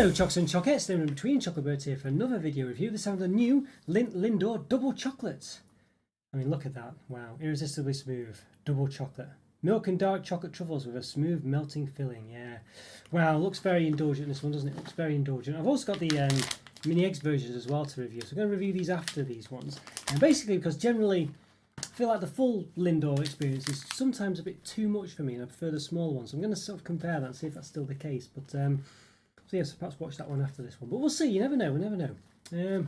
Hello Chocks and Chockets, they're in between Chocobirds here for another video review. This time the new Lindt Lindor double chocolate. I mean, look at that, wow, irresistibly smooth, double chocolate. Milk and dark chocolate truffles with a smooth melting filling, yeah. Wow, looks very indulgent this one, doesn't it? Looks very indulgent. I've also got the mini eggs versions as well to review, so I'm going to review these after these ones. And basically because generally I feel like the full Lindor experience is sometimes a bit too much for me and I prefer the small ones. So I'm going to sort of compare that and see if that's still the case. But so yes, perhaps watch that one after this one. But we'll see. You never know. We never know.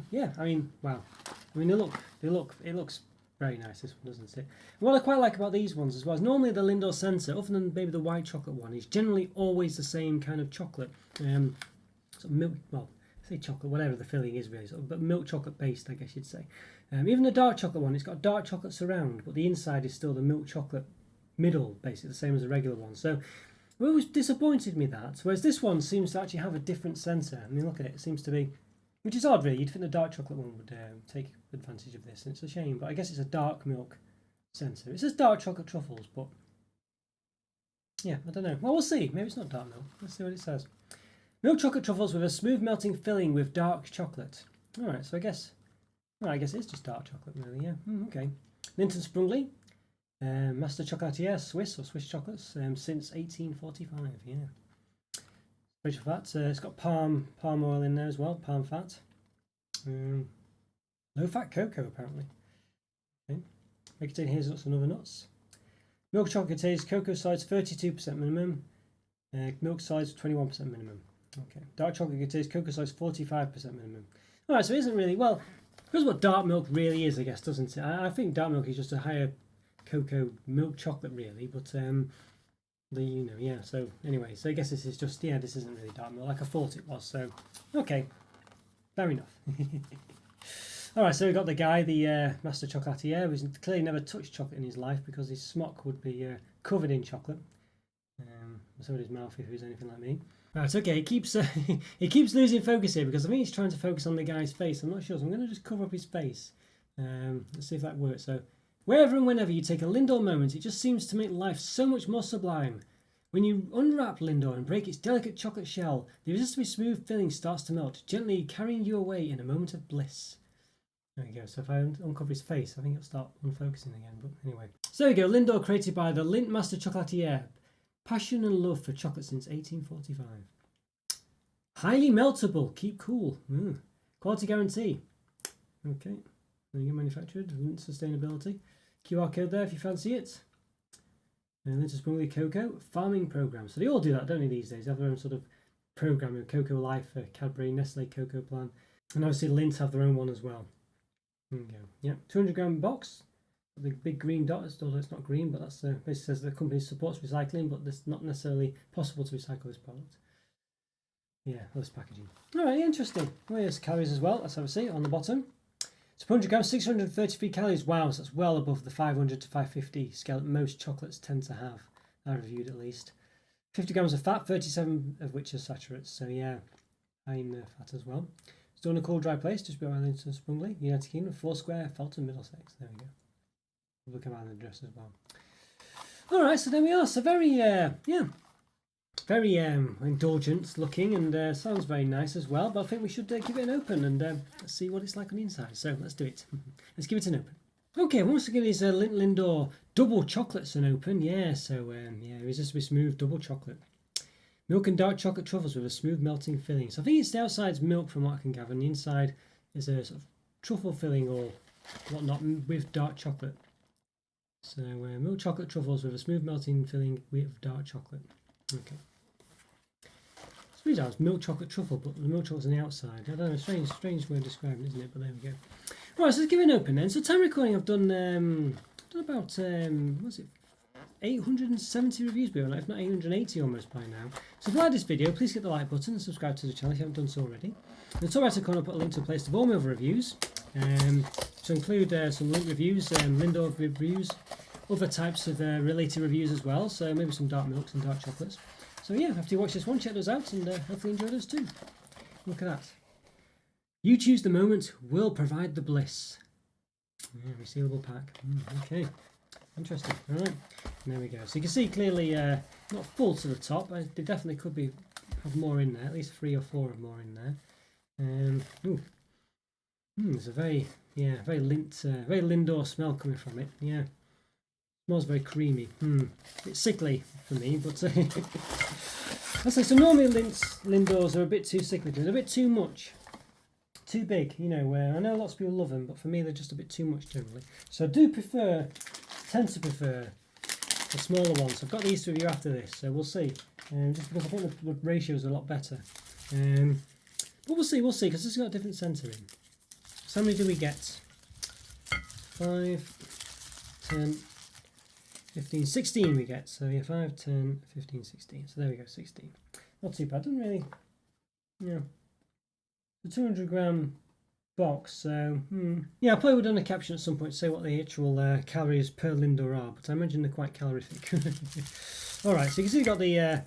Yeah. I mean, wow. I mean, it looks very nice. This one, doesn't it? And what I quite like about these ones as well is normally the Lindor Centre, other than maybe the white chocolate one, is generally always the same kind of chocolate. Sort of milk. Well, I say chocolate, whatever the filling is really, sort of, but milk chocolate based, I guess you'd say. Even the dark chocolate one, it's got dark chocolate surround, but the inside is still the milk chocolate middle, basically the same as the regular one. So it always disappointed me that, whereas this one seems to actually have a different centre. I mean, look at it, it seems to be, which is odd really, you'd think the dark chocolate one would take advantage of this, and it's a shame, but I guess it's a dark milk centre. It says dark chocolate truffles, but yeah, I don't know. Well, we'll see, maybe it's not dark milk, let's see what it says. Milk chocolate truffles with a smooth melting filling with dark chocolate. Alright, so I guess it's just dark chocolate really, yeah. Okay. Lindt and Sprungly. Master Chocolatier, Swiss or Swiss chocolates since 1845. Yeah, special fat. It's got palm oil in there as well, palm fat. Low fat cocoa apparently. Okay, may contain hazelnuts and other nuts. Milk chocolate contains cocoa size 32% minimum. Milk size 21% minimum. Okay, dark chocolate contains cocoa size 45% minimum. All right, so it isn't really well. Because what dark milk really is, I guess, doesn't it? I think dark milk is just a higher cocoa milk chocolate really, but yeah, so anyway, so I guess this is just, yeah, this isn't really dark milk like I thought it was, so okay, fair enough. Alright, so we've got the guy, the Master Chocolatier, who's clearly never touched chocolate in his life because his smock would be covered in chocolate, so would his mouth if he was anything like me. Right, okay, he keeps losing focus here because I think he's trying to focus on the guy's face. I'm not sure, so I'm going to just cover up his face. Let's see if that works. So wherever and whenever you take a Lindor moment, it just seems to make life so much more sublime. When you unwrap Lindor and break its delicate chocolate shell, the irresistibly smooth filling starts to melt, gently carrying you away in a moment of bliss. There you go. So if I uncover his face, I think it'll start unfocusing again. But anyway. So there you go. Lindor created by the Lindt Master Chocolatier. Passion and love for chocolate since 1845. Highly meltable. Keep cool. Quality guarantee. Okay. There you go. Manufactured. Lindt sustainability. QR code there if you fancy it. And Lindt Sprungly Cocoa farming program. So they all do that, don't they, these days? They have their own sort of program of Cocoa Life, Cadbury, Nestle Cocoa Plan. And obviously Lindt have their own one as well. There you go. Yeah, 200 gram box. The big green dot, although it's not green, but that's basically says the company supports recycling, but it's not necessarily possible to recycle this product. Yeah, this packaging. Alright, interesting. Well, here's calories as well, let's have a see on the bottom. It's 100 grams, 633 calories. Wow, so that's well above the 500 to 550 scale that most chocolates tend to have. I reviewed at least. 50 grams of fat, 37 of which are saturates. So yeah, high in fat as well. Stored in a cool, dry place, just behind Lindt and Sprungly, United Kingdom, Foursquare, Felton, Middlesex. There we go. Look at my address as well. Alright, so there we are. So very, very indulgent looking and sounds very nice as well. But I think we should give it an open and let's see what it's like on the inside. So let's do it. Let's give it an open. Okay, once again, these Lindt Lindor double chocolates an open. Yeah, so yeah, irresistibly smooth double chocolate. Milk and dark chocolate truffles with a smooth melting filling. So I think it's the outside's milk from what I can gather, and the inside is a sort of truffle filling or whatnot with dark chocolate. So milk chocolate truffles with a smooth melting filling with dark chocolate. Okay. It's weird how it's milk chocolate truffle, but the milk chocolate's on the outside. I don't know, strange way of describing it, isn't it? But there we go. Right, so let's give it an open then. So time recording, I've done about what's it? 870 reviews, if not 880 almost by now. So if you like this video, please hit the like button and subscribe to the channel if you haven't done so already. In the top right corner, I'll put a link to a playlist of all my other reviews. To include some Lindt reviews, Lindor reviews, other types of related reviews as well, so maybe some dark milks and dark chocolates. So yeah, after you watch this one, check those out and hopefully enjoy those too. Look at that. You choose the moment, we'll provide the bliss. Yeah, resealable pack. Okay, interesting. All right, and there we go. So you can see clearly not full to the top. They definitely could be have more in there, at least 3 or 4 of more in there. There's a very very Lindor smell coming from it. Yeah, smells very creamy. It's sickly for me, but I say so. Normally Lindors are a bit too sickly, they're a bit too much, too big. You know, where I know lots of people love them, but for me they're just a bit too much generally. So I tend to prefer the smaller ones. I've got these to review after this, so we'll see. Just because I think the ratios are a lot better. But we'll see, because this has got a different centre in. So how many do we get? 5, 10, 15, 16 we get. So yeah, 5, 10, 15, 16. So there we go, 16. Not too bad. Doesn't really, the 200 gram box. So yeah, I probably would have done a caption at some point to say what the actual calories per Lindor are, but I imagine they're quite calorific. All right, so you can see we've got the.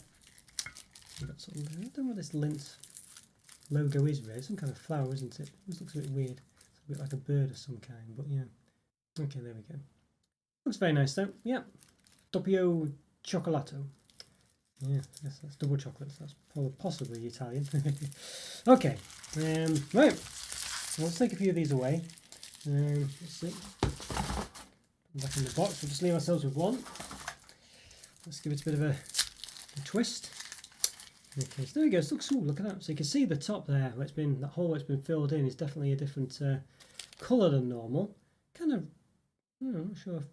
We've got something there. I don't know what this Lindt logo is really. Some kind of flower, isn't it? This looks a bit weird. It's a bit like a bird of some kind, but yeah. Okay, there we go. Looks very nice though. Yeah. Doppio cioccolato. Yeah, I guess that's double chocolates. That's probably possibly Italian. Okay. Right. Let's take a few of these away. Let's see. Back in the box. We'll just leave ourselves with one. Let's give it a bit of a twist. Okay, so there we go. So look at that. So you can see the top there, where it's been, that hole where it's been filled in, is definitely a different colour than normal. Kind of, I'm not sure if,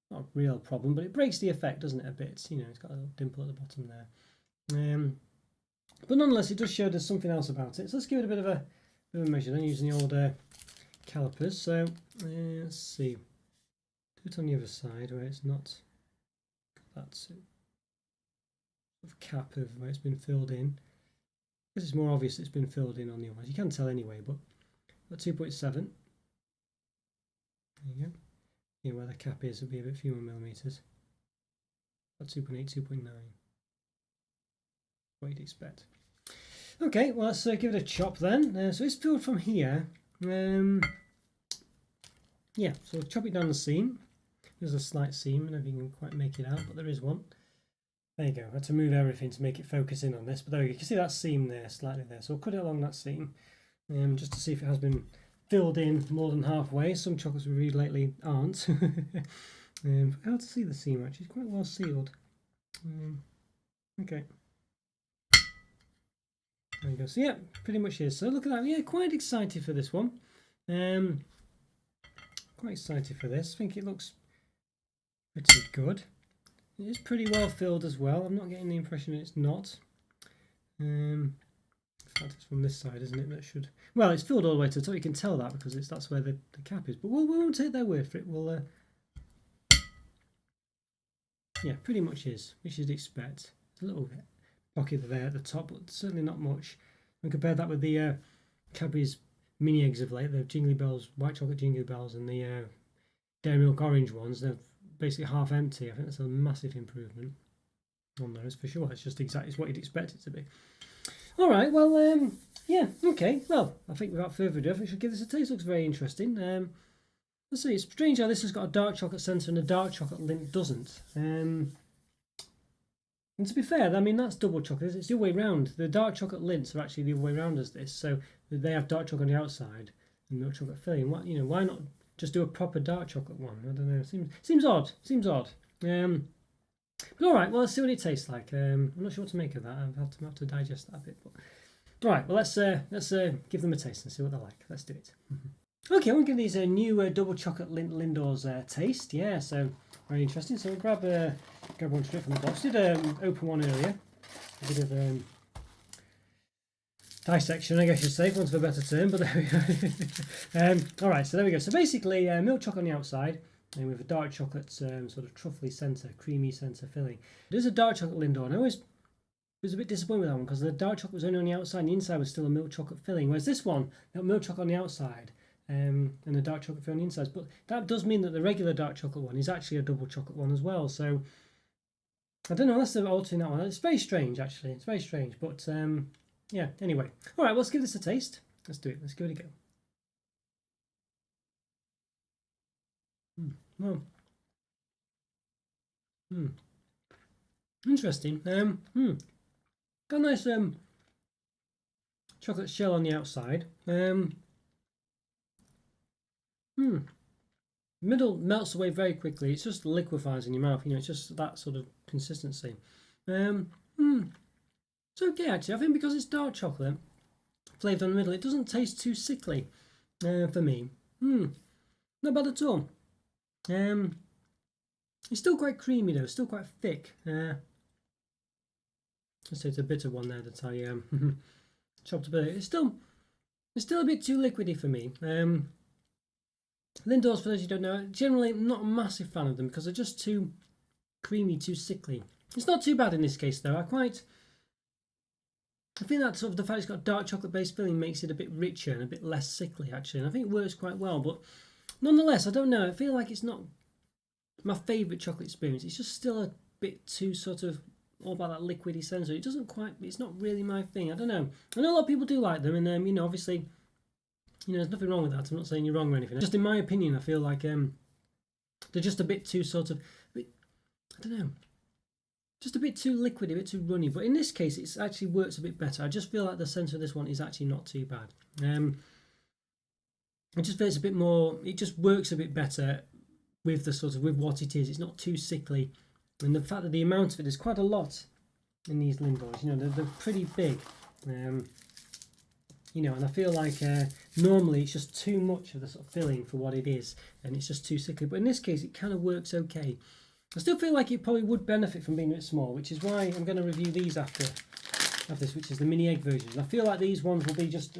not a real problem, but it breaks the effect, doesn't it, a bit? You know, it's got a little dimple at the bottom there. But nonetheless, it does show there's something else about it. So let's give it a bit of a measure then, using the old calipers. So let's see. Do it on the other side where it's not got that sort of cap of where it's been filled in. Because it's more obvious it's been filled in on the other one. You can tell anyway, but got 2.7. There you go. Yeah, where the cap is, it'll be a bit few more millimeters. Got 2.8, 2.9. What you'd expect. Okay, well let's give it a chop then. So it's filled from here. Yeah, so chop it down the seam. There's a slight seam, I don't know if you can quite make it out, but there is one. There you go. I had to move everything to make it focus in on this, but there we go. You can see that seam there, slightly there. So we'll cut it along that seam, just to see if it has been filled in more than halfway. Some chocolates we read lately aren't. Hard to see the seam actually. It's quite well sealed. Okay. There you go. So yeah, pretty much is. So look at that. Yeah, quite excited for this one. Quite excited for this. I think it looks pretty good. It is pretty well filled as well. I'm not getting the impression that it's not. In fact, it's from this side, isn't it? That should. Well, it's filled all the way to the top. You can tell that because that's where the cap is. But we won't take their word for it. We'll. Yeah, pretty much is. We should expect a little bit pocket there at the top, but certainly not much. And compare that with the Cadbury's mini eggs of late, the Jingly Bells, white chocolate Jingly Bells, and the Dairy Milk orange ones. They're basically half empty. I think that's a massive improvement on those for sure. It's just exactly what you'd expect it to be. All right, well, yeah, okay. Well, I think without further ado, we should give this a taste. Looks very interesting. Let's see. It's strange how this has got a dark chocolate centre and a dark chocolate Lindt doesn't. And to be fair, I mean, that's double chocolate. It's the other way round. The dark chocolate Lindts are actually the other way round as this. So they have dark chocolate on the outside and milk chocolate filling. What, why not just do a proper dark chocolate one? I don't know. Seems odd. Seems odd. But all right. Well, let's see what it tastes like. I'm not sure what to make of that. I have to digest that a bit. But all right. Well, let's give them a taste and see what they're like. Let's do it. Okay, I'm going to give these a new double chocolate Lindor's taste. Yeah, so very interesting. So we'll grab one straight from the box. Did open one earlier. A bit of dissection, I guess you'd say, for want of a better term. But there we go. All right, so there we go. So basically, milk chocolate on the outside, and with a dark chocolate sort of truffly centre, creamy centre filling. It is a dark chocolate Lindor, and I always was a bit disappointed with that one because the dark chocolate was only on the outside, and the inside was still a milk chocolate filling. Whereas this one, got milk chocolate on the outside. And the dark chocolate filling on the insides, but that does mean that the regular dark chocolate one is actually a double chocolate one as well. So I don't know unless they're altering that one. It's very strange, actually. It's very strange, but yeah. Anyway, all right. Well, let's give this a taste. Let's do it. Let's give it a go. Well, Interesting. Got a nice chocolate shell on the outside. Middle melts away very quickly. It just liquefies in your mouth. You know, it's just that sort of consistency. It's okay actually. I think because it's dark chocolate flavoured on the middle, it doesn't taste too sickly for me. Not bad at all. It's still quite creamy though. Still quite thick. Let's say it's a bitter one there that I chopped a bit. It's still a bit too liquidy for me. Lindors, for those you don't know, generally not a massive fan of them because they're just too creamy, too sickly. It's not too bad in this case though. I think that sort of the fact it's got dark chocolate based filling makes it a bit richer and a bit less sickly actually, and I think it works quite well. But nonetheless, I don't know. I feel like it's not my favourite chocolate experience. It's just still a bit too sort of all about that liquidy sensor. It doesn't quite. It's not really my thing. I don't know. I know a lot of people do like them, and you know, obviously, you know, there's nothing wrong with that. I'm not saying you're wrong or anything. Just in my opinion, I feel like they're just a bit too sort of. I don't know. Just a bit too liquid, a bit too runny. But in this case, it actually works a bit better. I just feel like the centre of this one is actually not too bad. It just feels a bit more. It just works a bit better with the sort of with what it is. It's not too sickly, and the fact that the amount of it is quite a lot in these Lindors. You know, they're pretty big. You know, and I feel like normally it's just too much of the sort of filling for what it is, and it's just too sickly. But in this case, it kind of works okay. I still feel like it probably would benefit from being a bit small, which is why I'm going to review these after this, which is the mini egg versions. I feel like these ones will be just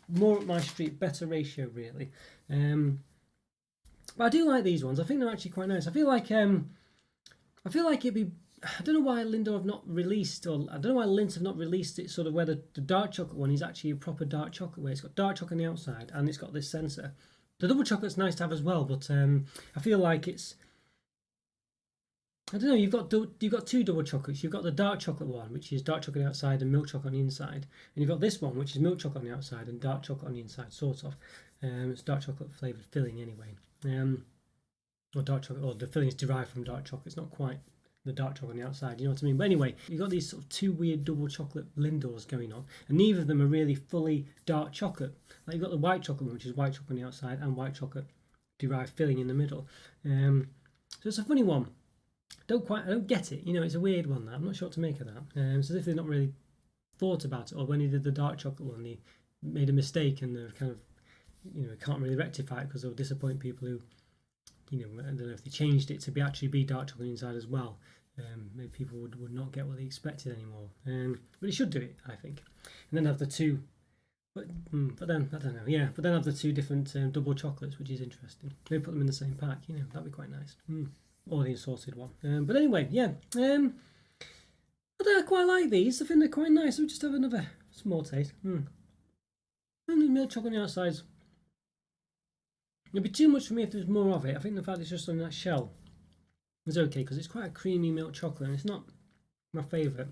more up my street, better ratio really. But I do like these ones. I think they're actually quite nice. I feel like it'd be. I don't know why Lindor have not released, or I don't know why Lindt have not released it sort of where the dark chocolate one is actually a proper dark chocolate, where it's got dark chocolate on the outside and it's got this sensor. The double chocolate's nice to have as well, but I feel like it's. I don't know. You've got two double chocolates. You've got the dark chocolate one, which is dark chocolate on the outside and milk chocolate on the inside, and you've got this one, which is milk chocolate on the outside and dark chocolate on the inside, sort of. It's dark chocolate flavoured filling anyway. Or dark chocolate, or the filling is derived from dark chocolate. It's not quite the dark chocolate on the outside, you know what I mean? But anyway, you've got these sort of two weird double chocolate Lindors going on, and neither of them are really fully dark chocolate. Like you've got the white chocolate one, which is white chocolate on the outside, and white chocolate derived filling in the middle. So it's a funny one. I don't get it. You know, it's a weird one. That I'm not sure what to make of that. It's as if they've not really thought about it, or when they did the dark chocolate one, they made a mistake and they're kind of, you know, can't really rectify it because they'll disappoint people who, you know, I don't know if they changed it to be dark chocolate inside as well. Maybe people would not get what they expected anymore. But it should do it, I think. And then have the two, but then I don't know. Yeah, but then have the two different double chocolates, which is interesting. Maybe put them in the same pack. You know, that'd be quite nice. Or the assorted one. But anyway, yeah. I quite like these. I think they're quite nice. We'll just have another small taste. And the milk chocolate on the outside. It'd be too much for me if there's more of it. I think the fact it's just on that shell is okay because it's quite a creamy milk chocolate and it's not my favourite,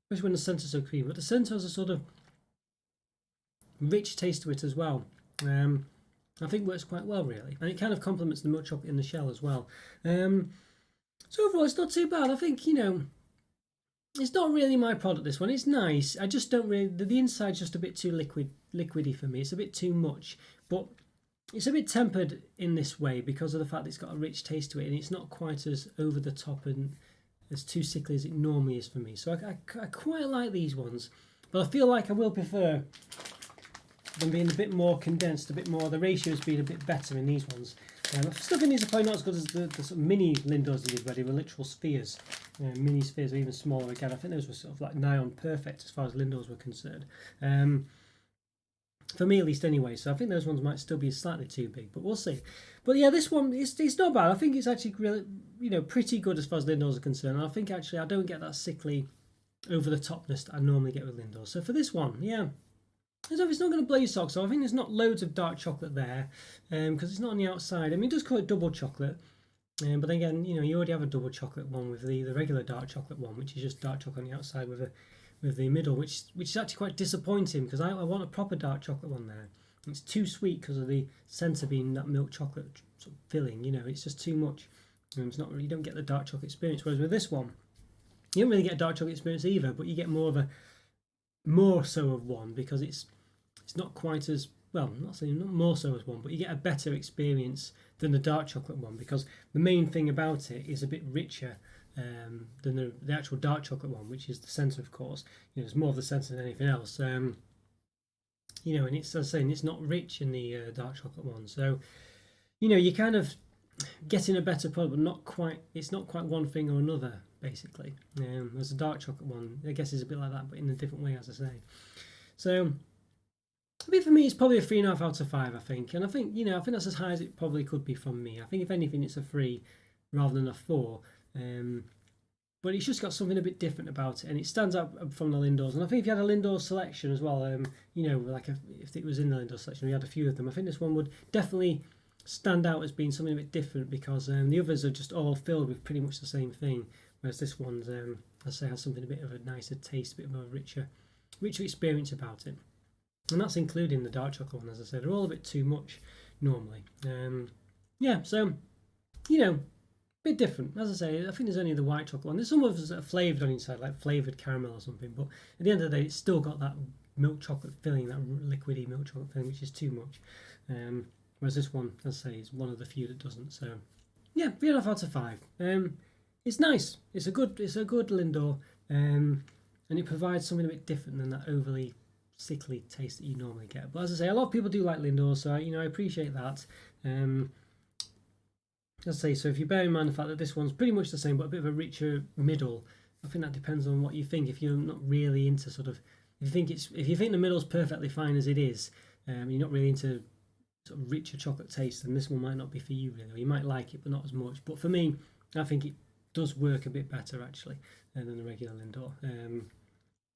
especially when the centre's so creamy. But the centre has a sort of rich taste to it as well. I think works quite well really, and it kind of complements the milk chocolate in the shell as well. So overall, it's not too bad. I think, you know, it's not really my product. This one, it's nice. I just don't really. The inside's just a bit too liquidy for me. It's a bit too much, but it's a bit tempered in this way because of the fact that it's got a rich taste to it, and it's not quite as over the top and as too sickly as it normally is for me. So I quite like these ones, but I feel like I will prefer them being a bit more condensed, a bit more. The ratios being a bit better in these ones. I still think these are probably not as good as the sort of mini Lindors they did, where they were literal spheres. Mini spheres are even smaller again. I think those were sort of like nigh on perfect as far as Lindors were concerned. For me at least anyway, so I think those ones might still be slightly too big, but we'll see. But yeah, this one, it's not bad. I think it's actually really, you know, pretty good as far as Lindors are concerned. And I think actually I don't get that sickly over the topness that I normally get with Lindors. So for this one, yeah, it's not going to blow your socks off. I think there's not loads of dark chocolate there because it's not on the outside. I mean, it does call it double chocolate, but again, you know, you already have a double chocolate one with the regular dark chocolate one, which is just dark chocolate on the outside with the middle, which is actually quite disappointing because I want a proper dark chocolate one there. It's too sweet because of the centre being that milk chocolate sort of filling. You know, it's just too much. It's not really, you don't get the dark chocolate experience. Whereas with this one, You don't really get a dark chocolate experience either, but you get more so of one, because it's not quite as well. I'm not saying not more so as one, but you get a better experience than the dark chocolate one, because the main thing about it is a bit richer than the actual dark chocolate one, which is the centre, of course. You know, there's more of the centre than anything else. You know, and it's, as I was saying, it's not rich in the dark chocolate one. So, you know, you're kind of getting a better product, but not quite. It's not quite one thing or another, basically. There's a dark chocolate one, I guess, is a bit like that, but in a different way, as I say. So, I mean, for me, it's probably a 3.5 out of 5, I think. And I think, you know, I think that's as high as it probably could be from me. I think, if anything, it's a 3 rather than a 4. But it's just got something a bit different about it, and it stands out from the Lindors. And I think if you had a Lindor selection as well, you know, like if it was in the Lindor selection, we had a few of them, I think this one would definitely stand out as being something a bit different, because the others are just all filled with pretty much the same thing, whereas this one's, I say, has something a bit of a nicer taste, a bit of a richer experience about it. And that's including the dark chocolate one, as I said. They're all a bit too much normally. Yeah, so, you know, bit different. As I say, I think there's only the white chocolate one. There's some of us that are flavoured on inside, like flavoured caramel or something, but at the end of the day, it's still got that milk chocolate filling, that liquidy milk chocolate filling, which is too much. Whereas this one, as I say, is one of the few that doesn't. So, yeah, 3.5 out of 5. It's nice. It's a good Lindor, and it provides something a bit different than that overly sickly taste that you normally get. But as I say, a lot of people do like Lindor, so you know, I appreciate that. As I say, so if you bear in mind the fact that this one's pretty much the same, but a bit of a richer middle, I think that depends on what you think. If you're not really into sort of, if you think the middle's perfectly fine as it is, you're not really into sort of richer chocolate taste, then this one might not be for you really. Or you might like it, but not as much. But for me, I think it does work a bit better actually than the regular Lindor.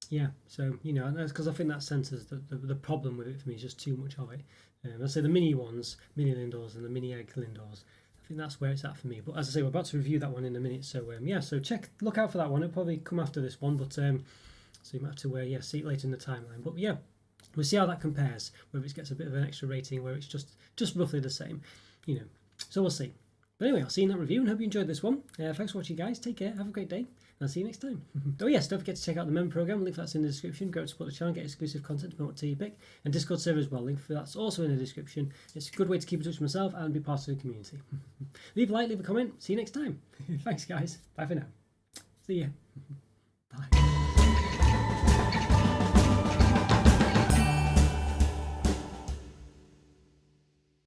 Yeah, so you know, that's because I think that centres the problem with it for me is just too much of it. I say the mini ones, mini Lindors and the mini egg Lindors, I think that's where it's at for me. But as I say, we're about to review that one in a minute, so yeah, so look out for that one. It'll probably come after this one, but so you might have to see it later in the timeline. But yeah, we'll see how that compares, whether it gets a bit of an extra rating, where it's just roughly the same, you know. So we'll see. But anyway, I'll see you in that review and hope you enjoyed this one. Thanks for watching, guys. Take care. Have a great day. I'll see you next time. Oh yes, don't forget to check out the member program. Link for that's in the description. Go to support the channel, get exclusive content about what tea you pick, and Discord server as well. Link for that's also in the description. It's a good way to keep in touch with myself and be part of the community. Leave a like, leave a comment. See you next time. Thanks, guys. Bye for now. See ya.